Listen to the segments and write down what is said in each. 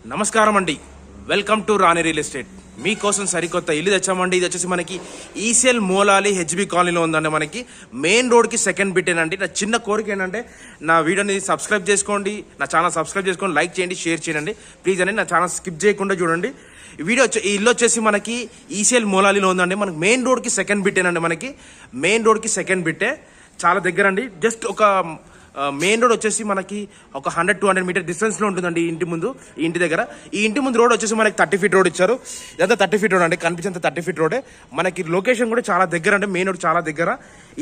నమస్కారం అండి. Welcome to Rani real estate. మీకోసం సరికొత్త ఇల్లు తెచ్చామండి. ఇది వచ్చేసి మనకి ఈసీఎల్ మోలాలి హెచ్బి కాలనీలో ఉందండి. మనకి మెయిన్ రోడ్కి సెకండ్ బిట్టేనండి. నా చిన్న కోరిక ఏంటంటే నా వీడియోని సబ్స్క్రైబ్ చేసుకోండి, నా ఛానల్ సబ్స్క్రైబ్ చేసుకోండి, లైక్ చేయండి, షేర్ చేయండి ప్లీజ్ అండి. నా ఛానల్ స్కిప్ చేయకుండా చూడండి. ఈ ఇల్లు వచ్చేసి మనకి ఈసీఎల్ మోలాలిలో ఉందండి. మనకి మెయిన్ రోడ్కి సెకండ్ బిట్టేనండి. మనకి మెయిన్ రోడ్కి సెకండ్ బిట్టే, చాలా దగ్గర అండి. జస్ట్ ఒక మెయిన్ రోడ్ వచ్చేసి మనకి ఒక 100-200 మీటర్ డిస్టెన్స్లో ఉంటుందండి. ఈ ఇంటి దగ్గర ఈ ఇంటి ముందు రోడ్ వచ్చేసి మనకి 30 ఫీట్ రోడ్ ఇచ్చారు. ఇదంతా 30 ఫీట్ రోడ్ అండి, కనిపించేంత 30 ఫీట్ రోడే. మనకి లొకేషన్ కూడా చాలా దగ్గర అండి. మెయిన్ రోడ్ చాలా దగ్గర,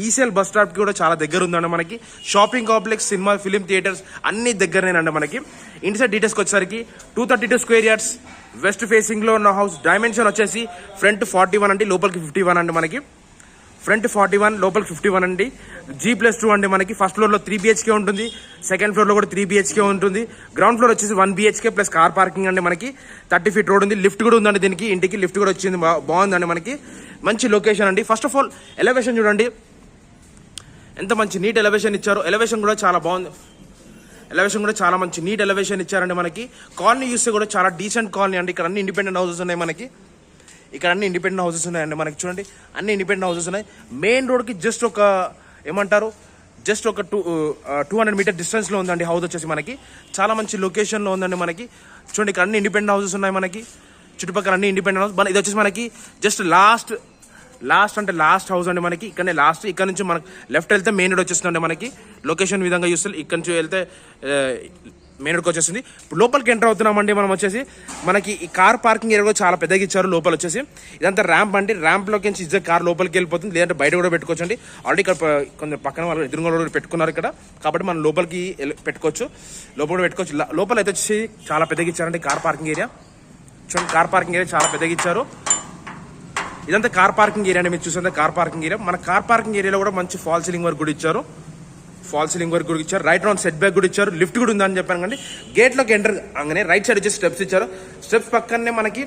ఈసీఎల్ బస్ స్టాప్కి కూడా చాలా దగ్గర ఉందండి. మనకి shopping complex, cinema, film theatres అన్ని దగ్గరనేనండి. మనకి ఇంటి సైడ్ డీటెయిల్స్కి వచ్చేసరికి 232 స్క్వేర్ యార్డ్స్, వెస్ట్ ఫేసింగ్లో ఉన్న హౌస్. డైమెన్షన్ వచ్చేసి ఫ్రంట్ 41 అండి, లోపలికి 51 అండి. మనకి ఫ్రంట్ 41, లోపలికి 51 అండి. G+2 అండి. మనకి ఫస్ట్ ఫ్లోర్లో 3 BHK ఉంటుంది, సెకండ్ ఫ్లోర్లో కూడా 3 BHK ఉంటుంది. గ్రౌండ్ ఫ్లోర్ వచ్చేసి 1 BHK ప్లస్ కార్ పార్కింగ్ అండి. మనకి 30 ఫీట్ రోడ్ ఉంది. లిఫ్ట్ కూడా ఉందండి. దీనికి ఇంటికి లిఫ్ట్ కూడా వచ్చింది, బాగుందండి. మనకి మంచి లొకేషన్ అండి. ఫస్ట్ ఆఫ్ ఆల్ ఎలివేషన్ చూడండి, ఎంత మంచి నీట్ ఎలివేషన్ ఇచ్చారు. ఎలివేషన్ కూడా చాలా బాగుంది. ఎలివేషన్ కూడా చాలా మంచి నీట్ ఎలివేషన్ ఇచ్చారండి. మనకి కాలనీ చూస్తే కూడా చాలా డీసెంట్ కాలనీ అండి. ఇక్కడ అన్ని ఇండిపెండెంట్ హౌసెస్ ఉన్నాయి. మనకి ఇక్కడ అన్ని ఇండిపెండెంట్ హౌసెస్ ఉన్నాయండి. మనకి చూడండి, అన్ని ఇండిపెండెంట్ హౌసెస్ ఉన్నాయి. మెయిన్ రోడ్కి జస్ట్ ఒక 200 మీటర్ డిస్టెన్స్లో ఉందండి హౌస్ వచ్చేసి. మనకి చాలా మంచి లొకేషన్లో ఉందండి. మనకి చూడండి, ఇక్కడ అన్ని ఇండిపెండెంట్ హౌసెస్ ఉన్నాయి. మనకి చుట్టుపక్కల అన్ని ఇండిపెండెంట్ హౌస్. ఇది వచ్చేసి మనకి జస్ట్ లాస్ట్ హౌస్ అండి. మనకి ఇక్కడనే లాస్ట్. ఇక్కడ నుంచి మనకి లెఫ్ట్ వెళ్తే మెయిన్ రోడ్ వచ్చేస్తుందండి. మనకి లొకేషన్ విధంగా చూస్తే ఇక్కడ నుంచి వెళ్తే మెయిన్ రోడ్కి వచ్చేసింది. ఇప్పుడు లోపలికి ఎంటర్ అవుతున్నామండి. మనం వచ్చేసి మనకి ఈ కార్ పార్కింగ్ ఏరియా కూడా చాలా పెద్దగా ఇచ్చారు. లోపల వచ్చేసి ఇదంతా ర్యాంప్ అండి. ర్యాంప్లోకి నుంచి ఇచ్చే కార్ లోపలికి వెళ్ళిపోతుంది, లేదంటే బయట కూడా పెట్టుకోవచ్చు అండి. ఆల్రెడీ ఇక్కడ కొంచెం పక్కన వాళ్ళు ఎదురుగా కూడా పెట్టుకున్నారు ఇక్కడ, కాబట్టి మనం లోపలికి పెట్టుకోవచ్చు, లోపల కూడా పెట్టుకోవచ్చు. లోపల అయితే వచ్చేసి చాలా పెద్దగా ఇచ్చారండి కార్ పార్కింగ్ ఏరియా. చూడండి, కార్ పార్కింగ్ ఏరియా చాలా పెద్దగా ఇచ్చారు. ఇదంతా కార్ పార్కింగ్ ఏరియా అండి. మీరు చూసే కార్ పార్కింగ్ ఏరియా. మన కార్ పార్కింగ్ ఏరియాలో కూడా మంచి ఫాల్ సీలింగ్ వర్క్ కూడా ఇచ్చారు. రైట్ రౌండ్ సెట్ బ్యాక్ కూడా ఇచ్చారు. లిఫ్ట్ కూడా ఉందని చెప్పాను కండి. గేట్లోకి ఎంటర్ అనగానే రైట్ సైడ్ వచ్చి స్టెప్స్ ఇచ్చారు. స్టెప్స్ పక్కనే మనకి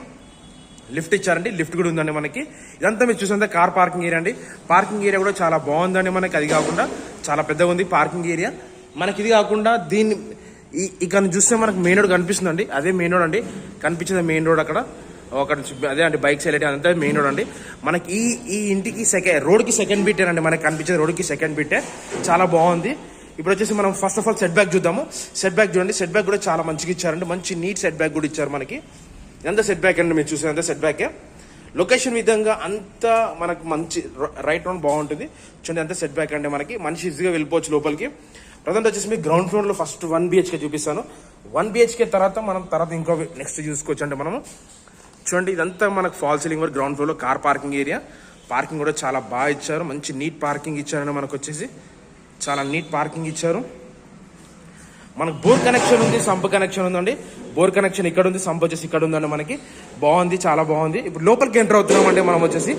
లిఫ్ట్ ఇచ్చారండి. లిఫ్ట్ కూడా ఉందండి. మనకి ఇదంతా మీరు చూసే కార్ పార్కింగ్ ఏరియా అండి. పార్కింగ్ ఏరియా కూడా చాలా బాగుందండి. మనకి అది కాకుండా చాలా పెద్దగా ఉంది పార్కింగ్ ఏరియా. మనకి ఇది కాకుండా ఇక్కడ చూస్తే మనకు మెయిన్ రోడ్ కనిపిస్తుందండి. అదే మెయిన్ రోడ్ అండి, కనిపించింది మెయిన్ రోడ్ అక్కడ అదే అండి. బైక్స్ వెళ్ళేది అంతా మెయిన్ రోడ్ అండి. మనకి ఈ ఇంటికి రోడ్కి సెకండ్ బిట్టేనండి. మనకి కనిపించేది రోడ్కి సెకండ్ బిట్టే, చాలా బాగుంది. ఇప్పుడు వచ్చేసి మనం first of all set back చూద్దాము. సెట్ బ్యాక్ చూడండి, సెట్ బ్యాక్ కూడా చాలా మంచిగా ఇచ్చారండి. మంచి నీట్ సెట్ బ్యాక్ కూడా ఇచ్చారు. మనకి ఎంత సెట్ బ్యాక్ అండి, మీరు చూసేంత సెట్ బ్యాకే. లొకేషన్ విధంగా అంతా మనకు మంచి రైట్ రౌండ్ బాగుంటుంది. చూడండి, అంత సెట్ బ్యాక్ అండి. మనకి మనిషి ఈజీగా వెళ్ళిపోవచ్చు లోపలికి. ప్రజెంట్ వచ్చేసి మీకు గ్రౌండ్ ఫ్లోర్లో ఫస్ట్ 1 BHK చూపిస్తాను. 1 BHK తర్వాత ఇంకో నెక్స్ట్ చూసుకోవచ్చు అండి మనము. చూడండి, ఇదంతా మనకు ఫాల్ సీలింగ్ వర్క్. గ్రౌండ్ ఫ్లోర్లో కార్ పార్కింగ్ ఏరియా. పార్కింగ్ కూడా చాలా బాగా ఇచ్చారు. మంచి నీట్ పార్కింగ్ ఇచ్చారండి. మనకు వచ్చేసి చాలా నీట్ పార్కింగ్ ఇచ్చారు. మనకు బోర్ కనెక్షన్ ఉంది, సంప్ కనెక్షన్ ఉందండి. బోర్ కనెక్షన్ ఇక్కడ ఉంది, సంప్ వచ్చేసి ఇక్కడ ఉందండి. మనకి బాగుంది, చాలా బాగుంది. ఇప్పుడు లోపలికి ఎంటర్ అవుతున్నామండి. మనం వచ్చేసి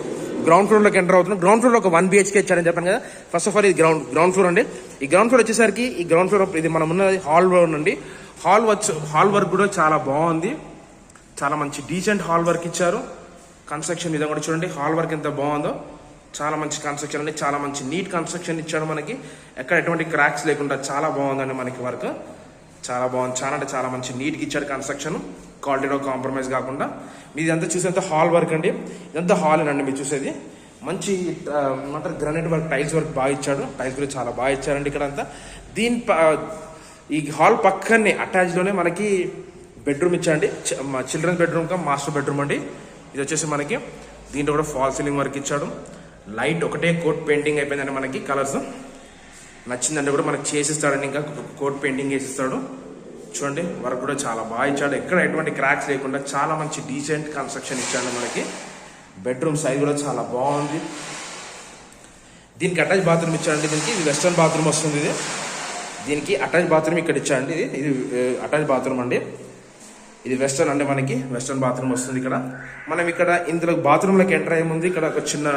గ్రౌండ్ ఫ్లోర్లోకి ఎంటర్ అవుతున్నాం. గ్రౌండ్ ఫ్లోర్లో ఒక 1 BHK ఇచ్చారని చెప్పాను కదా. ఫస్ట్ ఆఫ్ ఆల్ ఇది గ్రౌండ్ ఫ్లోర్ అండి. ఈ గ్రౌండ్ ఫ్లోర్ వచ్చేసరికి ఈ గ్రౌండ్ ఫ్లోర్ ఇది మనం ఉన్నది హాల్ అండి. హాల్ వర్క్ కూడా చాలా బాగుంది. చాలా మంచి డీసెంట్ హాల్ వర్క్ ఇచ్చారు. కన్స్ట్రక్షన్ విధంగా కూడా చూడండి, హాల్ వర్క్ ఎంత బాగుందో. చాలా మంచి కన్స్ట్రక్షన్ అండి, చాలా మంచి నీట్ కన్స్ట్రక్షన్ ఇచ్చాడు. మనకి ఎక్కడ ఎటువంటి క్రాక్స్ లేకుండా చాలా బాగుందండి. మనకి వర్క్ చాలా బాగుంది. చాలా మంచి నీట్గా ఇచ్చాడు కన్స్ట్రక్షన్, క్వాలిటీలో కాంప్రమైజ్ కాకుండా. మీది అంతా చూసేంత హాల్ వర్క్ అండి. ఇదంతా హాల్ అండి మీరు చూసేది. మంచి గ్రానైట్ వర్క్, టైల్స్ వర్క్ బాగా ఇచ్చాడు. టైల్స్ కూడా చాలా బాగా ఇచ్చారండి ఇక్కడ అంతా. ఈ హాల్ పక్కనే అటాచ్లోనే మనకి బెడ్రూమ్ ఇచ్చాండి. చిల్డ్రన్స్ బెడ్రూమ్ కా మాస్టర్ బెడ్రూమ్ అండి. ఇది వచ్చేసి మనకి దీంట్లో కూడా ఫాల్ సీలింగ్ వర్క్ ఇచ్చాడు. లైట్ ఒకటే కోట్ పెయింటింగ్ అయిపోయిందండి. మనకి కలర్స్ నచ్చిందంటే కూడా మనకి చేసిస్తాడండి. ఇంకా కోట్ పెయింటింగ్ వేసిస్తాడు. చూడండి, వర్క్ కూడా చాలా బాగా ఇచ్చాడు. ఎక్కడ ఎటువంటి క్రాక్స్ లేకుండా చాలా మంచి డీసెంట్ కన్స్ట్రక్షన్ ఇచ్చాడు. మనకి బెడ్రూమ్ సైజ్ కూడా చాలా బాగుంది. దీనికి అటాచ్ బాత్రూమ్ ఇచ్చాడండి. దీనికి ఇది వెస్టర్న్ బాత్రూమ్ వస్తుంది. దీనికి అటాచ్ బాత్రూమ్ ఇక్కడ ఇచ్చాడండి. ఇది అటాచ్ బాత్రూమ్ అండి. ఇది వెస్టర్న్ అంటే మనకి వెస్టర్న్ బాత్రూమ్ వస్తుంది. ఇక్కడ మనం ఇందులో బాత్రూంలోకి ఎంటర్ అయ్యే ముందు ఇక్కడ ఒక చిన్న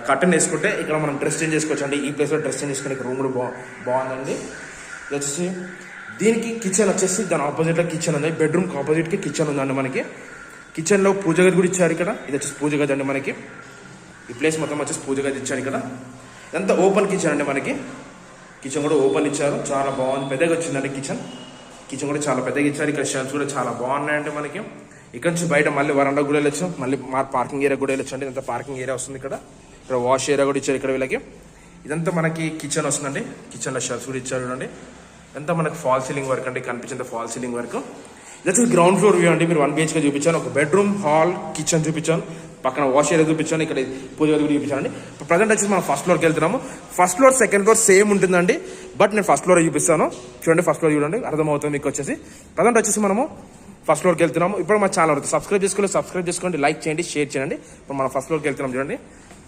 కర్టన్ వేసుకుంటే ఇక్కడ మనం డ్రెస్ చేంజ్ చేసుకోవచ్చు అండి. ఈ ప్లేస్లో డ్రెస్ చేంజ్ చేసుకునే రూమ్ కూడా బాగుందండి. ఇది వచ్చేసి దీనికి కిచెన్ వచ్చేసి దాని ఆపోజిట్లో కిచెన్ ఉంది. బెడ్రూమ్కి ఆపోజిట్కి కిచెన్ ఉందండి. మనకి కిచెన్లో పూజ గది కూడా ఇచ్చారు. ఇక్కడ ఇది వచ్చేసి పూజ గది అండి. మనకి ఈ ప్లేస్ మొత్తం వచ్చేసి పూజ గది ఇచ్చారు. ఇక్కడ ఇదంతా ఓపెన్ కిచెన్ అండి. మనకి కిచెన్ కూడా ఓపెన్ ఇచ్చారు. చాలా బాగుంది, పెద్దగా వచ్చిందండి కిచెన్. కిచెన్ కూడా చాలా పెద్దగా ఇచ్చారు. ఇక్కడ షెల్ఫ్స్ కూడా చాలా బాగున్నాయండి మనకి. ఇక్కడ నుంచి బయట మళ్ళీ వరండా కూడా వెళ్ళొచ్చు, మళ్ళీ మా పార్కింగ్ ఏరియా కూడా వెళ్ళొచ్చు అండి. ఇదంతా పార్కింగ్ ఏరియా వస్తుంది. ఇక్కడ వాష్ ఏరియా కూడా ఇచ్చారు ఇక్కడ వీళ్ళకి. ఇదంతా మనకి కిచెన్ వస్తుందండి. కిచెన్లో షెల్ఫ్స్ కూడా ఇచ్చారు చూడండి. ఇదంతా మనకి ఫాల్ సీలింగ్ వర్క్ అండి, కనిపించింది ఫాల్ సీలింగ్ వర్క్. ఇది గ్రౌండ్ ఫ్లోర్ వ్యూ అండి. మీరు 1 BHK చూపించాను, ఒక బెడ్రూమ్, హాల్, కిచెన్ చూపించాను, పక్కన వాష్ ఏరియా చూపించాను, ఇక్కడ పూజ గది కూడా చూపించానండి. ఇప్పుడు ప్రజెంట్ వచ్చేసి మనం ఫస్ట్ ఫ్లోర్కి వెళ్తున్నాము. First floor second floor same ఉంటుందండి, బట్ నేను ఫస్ట్ ఫ్లోర్ చూపిస్తాను. చూడండి, ఫస్ట్ ఫ్లోర్ చూడండి, అర్థమవుతుంది మీకు. ప్రజెంట్ వచ్చేసి మనము ఫస్ట్ ఫ్లోర్కి వెళ్తున్నాము. ఇప్పుడు మా ఛానల్ సబ్స్క్రైబ్ చేసుకోండి, లైక్ చేయండి, షేర్ చేయండి. ఇప్పుడు మనం ఫస్ట్ ఫ్లోర్కి వెళ్తున్నాం. చూడండి,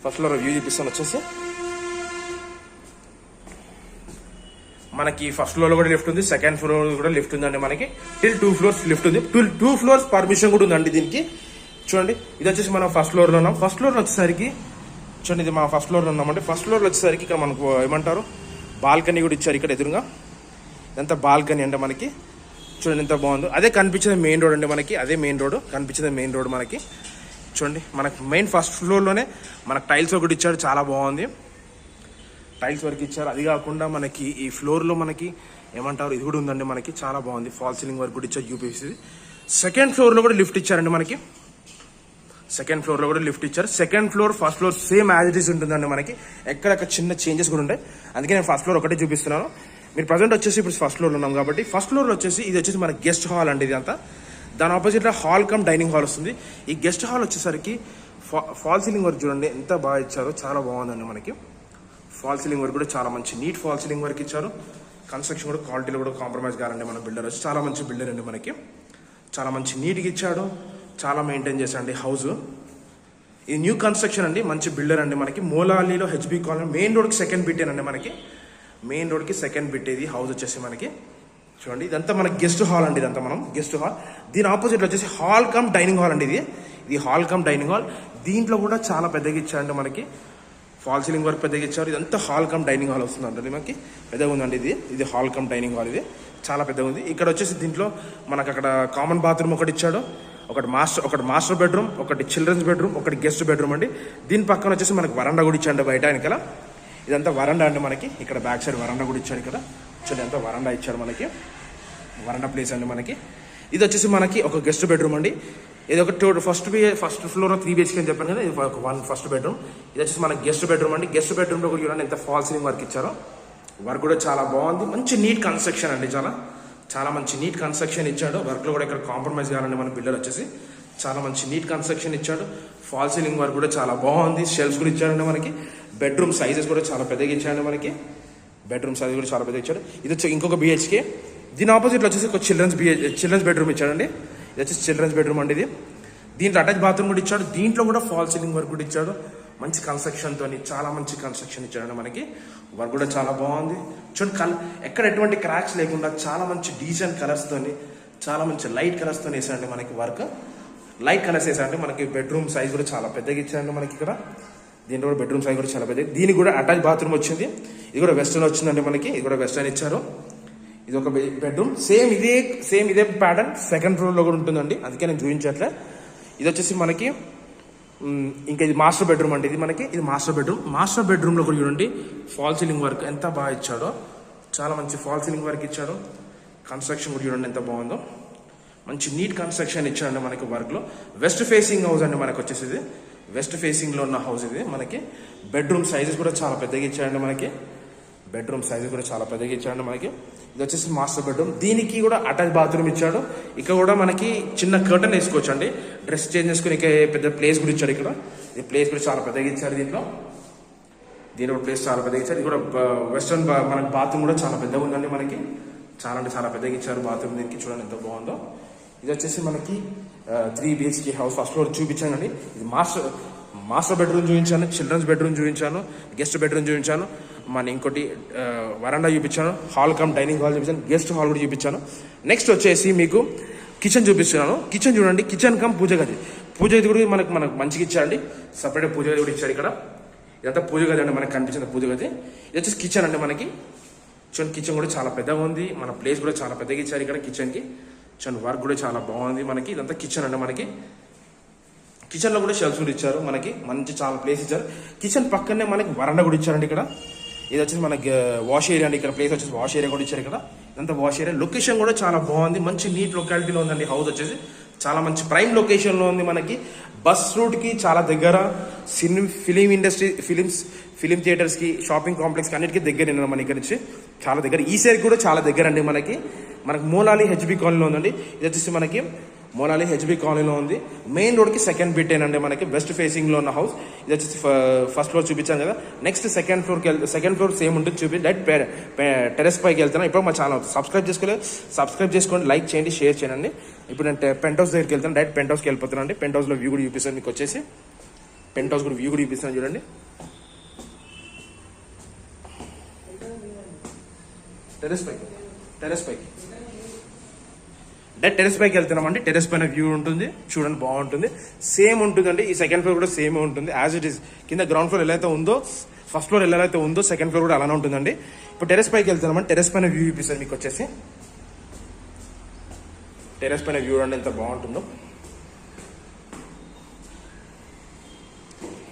ఫస్ట్ ఫ్లోర్ వ్యూ చూపిస్తాను. వచ్చేసి మనకి ఫస్ట్ ఫ్లోర్ లో కూడా లిఫ్ట్ ఉంది, సెకండ్ ఫ్లోర్ కూడా లిఫ్ట్ ఉందండి. మనకి టిల్ 2 floors లిఫ్ట్ ఉంది. 2 floors పర్మిషన్ కూడా ఉందండి దీనికి. చూడండి, ఇది వచ్చేసి మనం ఫస్ట్ ఫ్లోర్ లో ఉన్నాం. ఫస్ట్ ఫ్లోర్ వచ్చేసరికి చూడండి, ఇది మనం ఫస్ట్ ఫ్లోర్ లో ఉన్నామంటే ఫస్ట్ ఫ్లోర్ లో వచ్చేసరికి ఇక్కడ మనకు ఏమంటారు బాల్కనీ కూడా ఇచ్చారు ఇక్కడ ఎదురుగా. ఇదంతా బాల్కనీ అంటే మనకి చూడండి ఎంత బాగుందో. అదే కనిపించేది మెయిన్ రోడ్ అండి మనకి. అదే మెయిన్ రోడ్ కనిపించేది మెయిన్ రోడ్ మనకి. చూడండి, మనకి మెయిన్ ఫస్ట్ ఫ్లోర్ లోనే మనకు టైల్స్ ఒకటి ఇచ్చాడు, చాలా బాగుంది. టైల్స్ వర్క్ ఇచ్చారు. అది కాకుండా మనకి ఈ ఫ్లోర్ లో మనకి ఏమంటారు ఇది కూడా ఉందండి మనకి, చాలా బాగుంది. ఫాల్ సీలింగ్ వర్క్ కూడా ఇచ్చారు, యూపీసీ. సెకండ్ ఫ్లోర్ లో కూడా లిఫ్ట్ ఇచ్చారండి మనకి. సెకండ్ ఫ్లోర్ లో కూడా లిఫ్ట్ ఇచ్చారు. Second floor first floor same as it is ఉంటుందండి మనకి. ఎక్కడెక్కడ చిన్న చేంజెస్ కూడా ఉంటాయి, అందుకే నేను ఫస్ట్ ఫ్లోర్ ఒకటే చూపిస్తున్నాను. మీరు ప్రజెంట్ వచ్చేసి ఇప్పుడు ఫస్ట్ ఫ్లోర్ లో ఉన్నాం కాబట్టి ఫస్ట్ ఫ్లోర్ లో వచ్చేసి ఇది వచ్చేసి మన గెస్ట్ హాల్ అండి. ఇది అంతా దాని ఆపోజిట్ లో హాల్ కమ్ డైనింగ్ హాల్ వస్తుంది. ఈ గెస్ట్ హాల్ వచ్చేసరికి ఫాల్ సీలింగ్ వర్క్ చూడండి ఎంత బాగా ఇచ్చారో, చాలా బాగుందండి మనకి. ఫాల్ సీలింగ్ వర్క్ కూడా చాలా మంచి నీట్ ఫాల్ సీలింగ్ వర్క్ ఇచ్చారు. కన్స్ట్రక్షన్ కూడా క్వాలిటీలో కూడా కాంప్రమైజ్ కారండి. మన బిల్డర్ వచ్చి చాలా మంచి బిల్డర్ అండి మనకి. చాలా మంచి నీట్గా ఇచ్చాడు, చాలా మెయింటైన్ చేశాడండి హౌస్. ఇది న్యూ కన్స్ట్రక్షన్ అండి, మంచి బిల్డర్ అండి మనకి. మోలాలీలో హెచ్బీ కాలనీ మెయిన్ రోడ్కి సెకండ్ బిట్టేనండి మనకి. మెయిన్ రోడ్కి సెకండ్ బిట్ ఇది హౌస్ వచ్చేసి మనకి. చూడండి, ఇదంతా మనకి గెస్ట్ హాల్ అండి. ఇదంతా మనం గెస్ట్ హాల్. దీని ఆపోజిట్లో వచ్చేసి హాల్ కమ్ డైనింగ్ హాల్ అండి. ఇది హాల్ కమ్ డైనింగ్ హాల్. దీంట్లో కూడా చాలా పెద్దగా ఇచ్చారండి మనకి. ఫాల్ సీలింగ్ వర్క్ పెద్దగా ఇచ్చారు. ఇదంతా హాల్ కమ్ డైనింగ్ హాల్ వస్తుందండి మనకి. పెద్దగా ఉందండి ఇది హాల్ కమ్ డైనింగ్ హాల్. ఇది చాలా పెద్దగా ఉంది. ఇక్కడ వచ్చేసి దీంట్లో మనకు అక్కడ కామన్ బాత్రూమ్ ఒకటి ఇచ్చాడు, ఒకటి మాస్టర్ బెడ్రూమ్, ఒకటి చిల్డ్రన్స్ బెడ్రూమ్, ఒకటి గెస్ట్ బెడ్రూమ్ అండి. దీని పక్కన వచ్చేసి మనకి వరండా కూడా ఇచ్చాడు బయట వెనకాల. ఇదంతా వరండా అండి మనకి. ఇక్కడ బ్యాక్ సైడ్ వరండా కూడా ఇచ్చాడు. ఇక్కడ చూడండి ఎంత వరండా ఇచ్చాడు మనకి. వరండా ప్లేస్ అండి మనకి. ఇది వచ్చేసి మనకి ఒక గెస్ట్ బెడ్రూమ్ అండి. ఇది ఒక ఫస్ట్ ఫ్లోర్ 3 BHK అని చెప్పాను కదా, ఇది ఒక ఫస్ట్ బెడ్రూమ్. ఇది వచ్చేసి మన గెస్ట్ బెడ్రూమ్ అండి. గెస్ట్ బెడ్రూమ్ లో కూడా చూడండి ఎంత ఫాల్ సీలింగ్ వర్క్ ఇచ్చారో. వర్క్ కూడా చాలా బాగుంది, మంచి నీట్ కన్స్ట్రక్షన్ అండి. చాలా మంచి నీట్ కన్స్ట్రక్షన్ ఇచ్చాడు. వర్క్ లో కూడా ఇక్కడ కాంప్రమైజ్ కావాలండి మన బిల్డర్ వచ్చేసి. చాలా మంచి నీట్ కన్స్ట్రక్షన్ ఇచ్చాడు. ఫాల్ సీలింగ్ వర్క్ కూడా చాలా బాగుంది. షెల్ఫ్స్ కూడా ఇచ్చాడండి మనకి. బెడ్రూమ్ సైజెస్ కూడా చాలా పెద్దగా ఇచ్చాడండి మనకి. బెడ్రూమ్ సైజ్ కూడా చాలా పెద్దగా ఇచ్చాడు. ఇది వచ్చి ఇంకొక BHK. దీని ఆపోజిట్లో వచ్చేసి ఒక చిల్డ్రన్స్ బెడ్రూమ్ ఇచ్చాడండి. ఇది వచ్చేసి చిల్డ్రన్స్ బెడ్రూమ్ అండి. దీంట్లో అటాచ్ బాత్రూమ్ కూడా ఇచ్చాడు. దీంట్లో కూడా ఫాల్ సీలింగ్ వర్క్ కూడా ఇచ్చాడు. మంచి కన్స్ట్రక్షన్ తోని చాలా మంచి కన్స్ట్రక్షన్ ఇచ్చాడండి మనకి. వర్క్ కూడా చాలా బాగుంది. చూడండి, ఎక్కడ ఎటువంటి క్రాక్స్ లేకుండా చాలా మంచి డీసెంట్ కలర్స్ తోని, చాలా మంచి లైట్ కలర్స్ తోని వేసాడండి మనకి. వర్క్ లైట్ కలర్స్ వేసాడండి మనకి. బెడ్రూమ్ సైజ్ కూడా చాలా పెద్దగా ఇచ్చాడండి మనకి. ఇక్కడ దీంట్లో కూడా బెడ్రూమ్ సైజ్ కూడా చాలా పెద్దగా. దీనికి కూడా అటాచ్ బాత్రూమ్ వచ్చింది. ఇది కూడా వెస్టర్న్ వచ్చిందండి మనకి. ఇది కూడా వెస్టర్న్ ఇచ్చారు. ఇది ఒక బెడ్రూమ్ సేమ్ ఇదే ప్యాటర్న్ సెకండ్ ఫ్లోర్ లో కూడా ఉంటుందండి, అందుకే నేను చూపించట్లే. ఇది వచ్చేసి మనకి ఇంకా ఇది మాస్టర్ బెడ్రూమ్ అండి. ఇది మాస్టర్ బెడ్రూమ్. మాస్టర్ బెడ్రూమ్ లో కూడా చూడండి ఫాల్ సీలింగ్ వర్క్ ఎంత బాగా ఇచ్చాడో. చాలా మంచి ఫాల్ సీలింగ్ వర్క్ ఇచ్చాడు. కన్స్ట్రక్షన్ కూడా చూడండి ఎంత బాగుందో. మంచి నీట్ కన్స్ట్రక్షన్ ఇచ్చాడండి మనకి వర్క్ లో. వెస్ట్ ఫేసింగ్ హౌస్ అండి మనకి వచ్చేసి. ఇది వెస్ట్ ఫేసింగ్ లో ఉన్న హౌస్ ఇది మనకి. బెడ్రూమ్ సైజెస్ కూడా చాలా పెద్దగా ఇచ్చాడండి మనకి. బెడ్రూమ్ సైజ్ కూడా చాలా పెద్దగా ఇచ్చాడు మనకి. ఇది వచ్చేసి మాస్టర్ బెడ్రూమ్. దీనికి కూడా అటాచ్ బాత్రూమ్ ఇచ్చాడు. ఇక్కడ కూడా మనకి చిన్న కర్టన్ వేసుకోవచ్చు అండి, డ్రెస్ చేంజ్ చేసుకుని. పెద్ద ప్లేస్ కూడా ఇచ్చాడు ఇక్కడ. ఈ ప్లేస్ కూడా చాలా పెద్దగా ఇచ్చాడు. దీని ప్లేస్ చాలా పెద్దగా ఇచ్చాడు. ఇది కూడా వెస్టర్న్ మనకి బాత్రూమ్ కూడా చాలా పెద్దగా ఉందండి మనకి. చాలా అంటే చాలా పెద్దగా ఇచ్చారు బాత్రూమ్. దీనికి చూడండి ఎంత బాగుందో. ఇది వచ్చేసి మనకి 3 BHK హౌస్. ఫస్ట్ ఫ్లోర్ చూపించానండి. ఇది మాస్టర్ బెడ్రూమ్ చూపించాను, చిల్డ్రన్స్ బెడ్రూమ్ చూపించాను, గెస్ట్ బెడ్రూమ్ చూపించాను, మన ఇంకోటి వరండా చూపించాను, హాల్ కమ్ డైనింగ్ హాల్ చూపించాను, గెస్ట్ హాల్ కూడా చూపించాను. నెక్స్ట్ వచ్చేసి మీకు కిచెన్ చూపిస్తున్నాను. కిచెన్ చూడండి, కిచెన్ కమ్ పూజ గది. పూజ గది కూడా మనకు మంచిగా ఇచ్చారండి. సపరేట్ పూజ గది కూడా ఇచ్చాడు ఇక్కడ. ఇదంతా పూజ గది అండి మనకి కనిపించింది పూజ గది. ఇది వచ్చేసి కిచెన్ అండి మనకి. చూడండి, కిచెన్ కూడా చాలా పెద్దగా ఉంది. మన ప్లేస్ కూడా చాలా పెద్దగా ఇచ్చారు ఇక్కడ కిచెన్కి. చూడండి, వర్క్ కూడా చాలా బాగుంది మనకి. ఇదంతా కిచెన్ అండి మనకి. కిచెన్లో కూడా షెల్ఫ్స్ కూడా ఇచ్చారు మనకి. మంచి చాలా ప్లేస్ ఇచ్చారు. కిచెన్ పక్కనే మనకి వరండా కూడా ఇచ్చారండి ఇక్కడ. ఇది వచ్చేసి మనకి వాష్ ఏరియా అండి. ఇక్కడ ప్లేస్ వచ్చేసి వాష్ ఏరియా కూడా ఇచ్చారు. ఇక్కడ ఇదంతా వాష్ ఏరియా. లొకేషన్ కూడా చాలా బాగుంది, మంచి నీట్ లొకాలిటీలో ఉందండి. హౌస్ వచ్చేసి చాలా మంచి ప్రైమ్ లొకేషన్లో ఉంది. మనకి బస్ రూట్కి చాలా దగ్గర, ఫిలిం ఇండస్ట్రీ, ఫిలిం థియేటర్స్కి, షాపింగ్ కాంప్లెక్స్కి అన్నిటికీ దగ్గర మన ఇక్కడ నుంచి చాలా దగ్గర. ఈ సైడ్ కూడా చాలా దగ్గర అండి. మనకి మోలాలి హెచ్బి కాలనీలో ఉందండి. ఇది వచ్చేసి మనకి మోలాలి హెచ్బి కాలనీలో ఉంది. మెయిన్ రోడ్కి సెకండ్ బిట్ ఏనండి. మనకి వెస్ట్ ఫేసింగ్లో ఉన్న హౌస్. ఇది వచ్చేసి ఫస్ట్ ఫ్లోర్ చూపించాను కదా. నెక్స్ట్ సెకండ్ ఫ్లోర్ సేమ్ ఉంటుంది. డైరెక్ట్ టెరెస్ పైకి వెళ్తాను. ఇప్పుడు మా ఛానల్ సబ్స్క్రైబ్ చేసుకోండి, లైక్ చేయండి, షేర్ చేయండి. ఇప్పుడు నేను పెంట్ హౌస్ దగ్గరికి వెళ్తాను. డైరెక్ట్ పెంట్ హౌస్కి వెళ్ళిపోతాను అండి. పెంట్ హౌస్లో వ్యూ కూడా చూపిస్తాను మీకు. వచ్చేసి పెంట్ హౌస్ కూడా వ్యూ కూడా చూపిస్తాను చూడండి. టెరెస్ పైకి డైరెక్ట్ టెరెస్ పైకి వెళ్తున్నామండి. టెరెస్ పైన వ్యూ ఉంటుంది చూడండి, బాగుంటుంది. సేమ్ ఉంటుందండి. ఈ సెకండ్ ఫ్లోర్ కూడా సేమ్ ఉంటుంది యాజ్ ఇట్ ఈస్. కింద గ్రౌండ్ ఫ్లోర్ ఎలా అయితే ఉందో, ఫస్ట్ ఫ్లోర్ ఎలా అయితే ఉందో, సెకండ్ ఫ్లోర్ కూడా అలానే ఉంటుందండి. ఇప్పుడు టెరెస్ పైకి వెళ్తున్నామండి. టెరెస్ పైన వ్యూ చూపిస్తాను మీకు. వచ్చేసి టెరెస్ పైన వ్యూ అండి ఎంత బాగుంటుందో.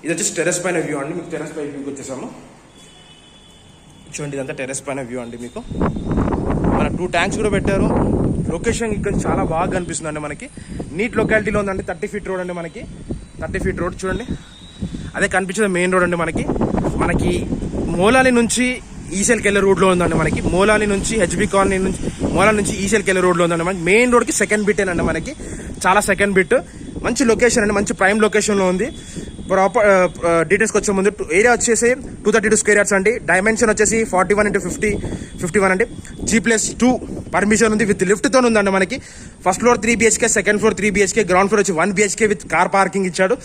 ఇది వచ్చేసి టెరెస్ పైన వ్యూ అండి. మీకు టెరెస్ పైన వ్యూకి వచ్చేసాము చూడండి. ఇదంతా టెరెస్ పైన వ్యూ అండి. మీకు మన 2 ట్యాంక్స్ కూడా పెట్టారు. లొకేషన్ ఇక్కడ చాలా బాగా కనిపిస్తుంది అండి. మనకి నీట్ లొకాలిటీలో ఉందండి. 30 ఫీట్ రోడ్ అండి. మనకి 30 ఫీట్ రోడ్ చూడండి. అదే కనిపించేది మెయిన్ రోడ్ అండి. మనకి మోలాలి నుంచి ఈసెల్కి వెళ్ళే రోడ్లో ఉందండి. మనకి మోలాలి నుంచి హెచ్బి కాలనీ నుంచి మోలాలి నుంచి ఈసెల్కి వెళ్ళే రోడ్లో ఉందండి. మనకి మెయిన్ రోడ్కి సెకండ్ బిట్ ఏనండి. మనకి చాలా సెకండ్ బిట్. మంచి లొకేషన్ అండి, మంచి ప్రైమ్ లొకేషన్లో ఉంది. ప్రాపర్ డీటెయిల్స్కి వచ్చే ముందు ఏరియా వచ్చేసి 232 స్క్వేర్ యార్డ్స్ అండి. డైమెన్షన్ వచ్చేసి 41x51 అండి. G+2 పర్మిషన్ ఉంది, విత్ లిఫ్ట్తో ఉందండి. మనకి first floor 3 BHK, second floor 3 BHK, ground floor వచ్చి 1 BHK విత్ కార్ పార్కింగ్ ఇచ్చాడు.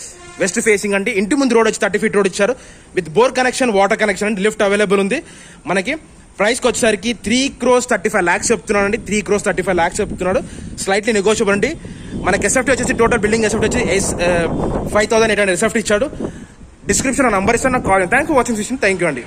వెస్ట్ ఫేసింగ్ అండి. ఇంటి ముందు రోడ్ వచ్చి 30 ఫీట్ రోడ్ ఇచ్చారు, with bore connection, water connection అండి. లిఫ్ట్ అవైలబుల్ ఉంది. మనకి ప్రైస్కి వచ్చేసరికి 3,35 lakhs చెప్తున్నాడు అండి. 3,35 lakhs చెప్తున్నాడు. స్లైట్లీ నెగోషియబుల్ అండి. మనకి ఎస్ఎఫ్టీ వచ్చేసి టోటల్ బిల్డింగ్ ఎస్ఎఫ్టీ వచ్చి 5,800 ఎస్ఎఫ్టీ ఇచ్చాడు. డిస్క్రిప్షన్ నంబర్ ఇస్తాను, నాకు call. Thank you watching session. Thank you అండి.